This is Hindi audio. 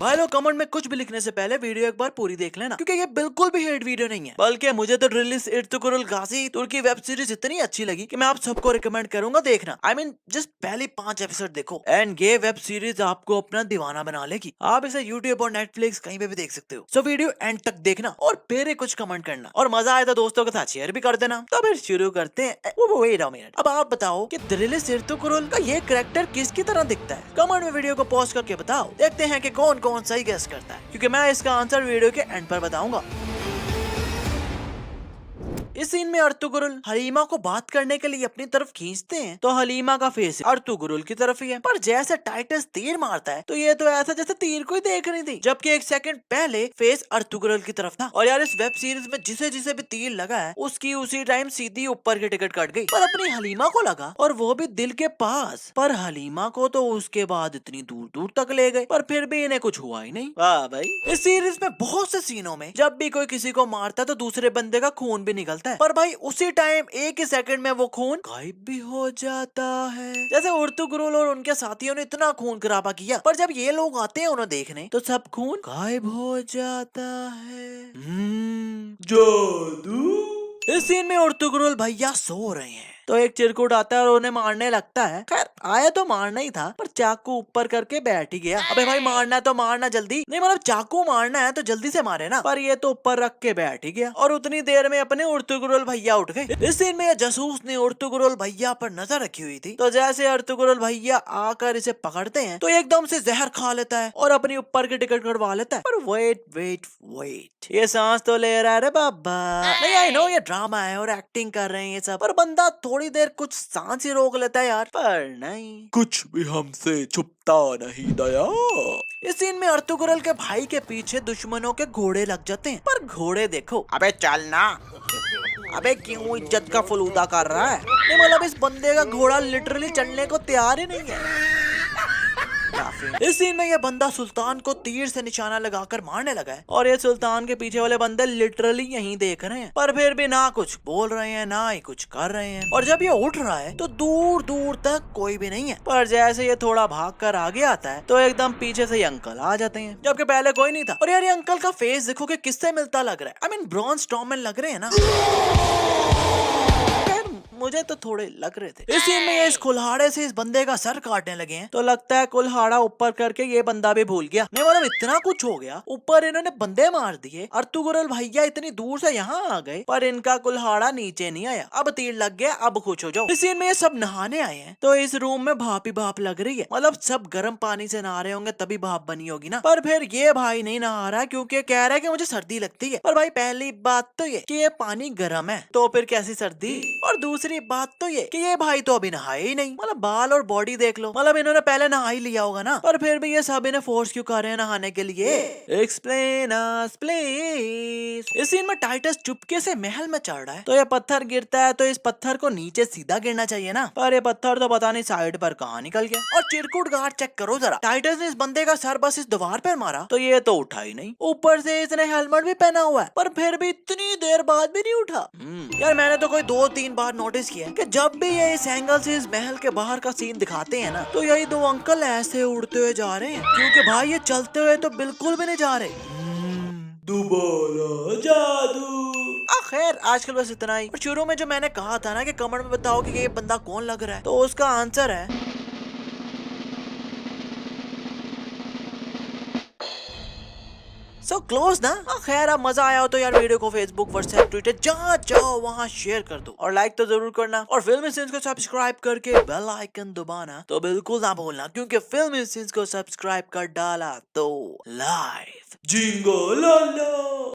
भाई लोग कमेंट में कुछ भी लिखने से पहले वीडियो एक बार पूरी देख लेना, क्योंकि ये बिल्कुल भी हेट वीडियो नहीं है, बल्कि मुझे तो ड्रिलिस इर्तुगरुल गाजी तुर्की वेब सीरीज इतनी अच्छी लगी कि मैं आप सबको रिकमेंड करूंगा देखना। I mean, जस्ट पहले 5 एपिसोड देखो एंड ये वेब सीरीज आपको अपना दीवाना बना लेगी। आप इसे यूट्यूब और नेटफ्लिक्स कहीं पे भी देख सकते हो। सो वीडियो एंड तक देखना और फिर कुछ कमेंट करना, और मजा आए तो दोस्तों के साथ शेयर भी कर देना। तो फिर शुरू करते हैं। वेट अ मिनट, अब आप बताओ कि ड्रिलिस इर्तुगरुल का ये कैरेक्टर किसकी तरह दिखता है? कमेंट में वीडियो को पॉज करके बताओ। देखते हैं कि कौन कौन सही गेस करता है, क्योंकि मैं इसका आंसर वीडियो के एंड पर बताऊंगा। इस सीन में अर्तुगरुल हलीमा को बात करने के लिए अपनी तरफ खींचते हैं तो हलीमा का फेस अर्तुगरुल की तरफ ही है, पर जैसे टाइटस तीर मारता है तो ये तो ऐसा जैसे तीर को ही देख रही थी, जबकि एक सेकंड पहले फेस अर्तुगरुल की तरफ था। और यार इस वेब सीरीज में जिसे जिसे भी तीर लगा है उसकी उसी टाइम सीधी ऊपर की टिकट कट गई, पर अपनी हलीमा को लगा, और वो भी दिल के पास। पर हलीमा को तो उसके बाद इतनी दूर दूर तक ले गए, पर फिर भी इन्हें कुछ हुआ ही नहीं। वाह भाई, इस सीरीज में बहुत से सीनों में जब भी कोई किसी को मारता है तो दूसरे बंदे का खून भी निकलता है, पर भाई उसी टाइम एक ही सेकंड में वो खून गायब भी हो जाता है। जैसे अर्तुगरुल और उनके साथियों ने इतना खून खराबा किया, पर जब ये लोग आते हैं उन्हें देखने तो सब खून गायब हो जाता है। जादू। इस सीन में अर्तुगरुल भैया सो रहे हैं तो एक चिरकुट आता है और उन्हें मारने लगता है। खैर आया तो मारना ही था, पर चाकू ऊपर करके बैठ ही गया। अबे भाई मारना है तो मारना जल्दी, नहीं मतलब चाकू मारना है तो जल्दी से मारे ना, पर ये तो ऊपर रख के बैठ ही गया और उतनी देर में अपने अर्तुगरुल भैया उठ गए। इस सीन में ये जासूस ने अर्तुगरुल भैया पर नजर रखी हुई थी, तो जैसे अर्तुगरुल भैया आकर इसे पकड़ते हैं तो एकदम से जहर खा लेता है और अपनी ऊपर की टिकट कटवा लेता है। पर वेट वेट वेट, ये सांस तो ले रहा है रे बाबा। नहीं आई नो ये ड्रामा है और एक्टिंग कर रहे हैं ये सब, पर बंदा थोड़ी देर कुछ सांस ही रोक लेता है यार, पर नहीं, कुछ भी हमसे छुपता नहीं दया। इस सीन में अर्तुगरुल के भाई के पीछे दुश्मनों के घोड़े लग जाते हैं, पर घोड़े देखो, अबे चलना, अबे क्यों इज्जत का फलूदा कर रहा है? नहीं मतलब इस बंदे का घोड़ा लिटरली चलने को तैयार ही नहीं है। इस सीन में ये बंदा सुल्तान को तीर से निशाना लगाकर मारने लगा है, और ये सुल्तान के पीछे वाले बंदे लिटरली यहीं देख रहे हैं, पर फिर भी ना कुछ बोल रहे हैं ना ही कुछ कर रहे हैं। और जब ये उठ रहा है तो दूर दूर तक कोई भी नहीं है, पर जैसे ये थोड़ा भाग कर आगे आता है तो एकदम पीछे से ये अंकल आ जाते हैं, जबकि पहले कोई नहीं था। और यार ये अंकल का फेस देखो कि किससे मिलता लग रहा है। I mean, ब्रॉन स्ट्रॉमैन लग रहे हैं ना, मुझे तो थोड़े लग रहे थे। इस सीन में ये इस कुल्हाड़े से इस बंदे का सर काटने लगे हैं, तो लगता है कुल्हाड़ा ऊपर करके ये बंदा भी भूल गया। नहीं मतलब इतना कुछ हो गया, ऊपर इन्होंने बंदे मार दिए, अर्तुगरुल भैया इतनी दूर से यहाँ आ गए, पर इनका कुल्हाड़ा नीचे नहीं आया। अब तीर लग गया, अब खुश हो जाओ। इस सीन में ये सब नहाने आए हैं, तो इस रूम में भाप ही भाप लग रही है, मतलब सब गर्म पानी से नहा रहे होंगे तभी भाप बनी होगी ना। पर फिर ये भाई नहीं नहा रहा क्योंकि कह रहा है कि मुझे सर्दी लगती है। पर भाई पहली बात तो ये कि ये पानी गर्म है, तो फिर कैसी सर्दी, और दूसरी बात तो ये कि ये भाई तो अभी नहाए ही नहीं, मतलब बाल और बॉडी देख लो, मतलब इन्होंने पहले नहा ही लिया होगा ना। पर फिर भी ये सब इन्हें फोर्स क्यों कर रहे हैं नहाने के लिए? Explain us please. इस सीन में टाइटस चुपके से महल में चढ़ रहा है, तो ये पत्थर गिरता है तो इस पत्थर को नीचे सीधा गिरना चाहिए ना, पर ये पत्थर तो पता नहीं साइड पर कहाँ निकल गया। और चिरकुट गार्ड चेक करो जरा, टाइटस ने इस बंदे का सर बस इस दीवार पर मारा तो ये तो उठा ही नहीं, ऊपर से इसने हेलमेट भी पहना हुआ है, पर फिर भी इतनी देर बाद भी नहीं उठा। यार मैंने तो कोई 2-3 बार नोटिस किया कि जब भी ये इस एंगल से इस महल के बाहर का सीन दिखाते हैं ना, तो यही दो अंकल ऐसे उड़ते हुए जा रहे हैं, क्योंकि भाई ये चलते हुए तो बिल्कुल भी नहीं जा रहे। दोबारा जादू। खैर आजकल बस इतना ही। और शुरू में जो मैंने कहा था ना कि कमेंट में बताओ कि ये बंदा कौन लग रहा है, तो उसका आंसर है सो क्लोज ना। खैर अब मजा आया हो तो यार वीडियो को फेसबुक व्हाट्सएप ट्विटर जहाँ चाहो वहाँ शेयर कर दो, और लाइक तो जरूर करना, और फिल्मी सीन्स को सब्सक्राइब करके बेल आइकन दबाना तो बिल्कुल ना भूलना, क्योंकि फिल्मी सीन्स को सब्सक्राइब कर डाला तो लाइफ जिंगो लाला।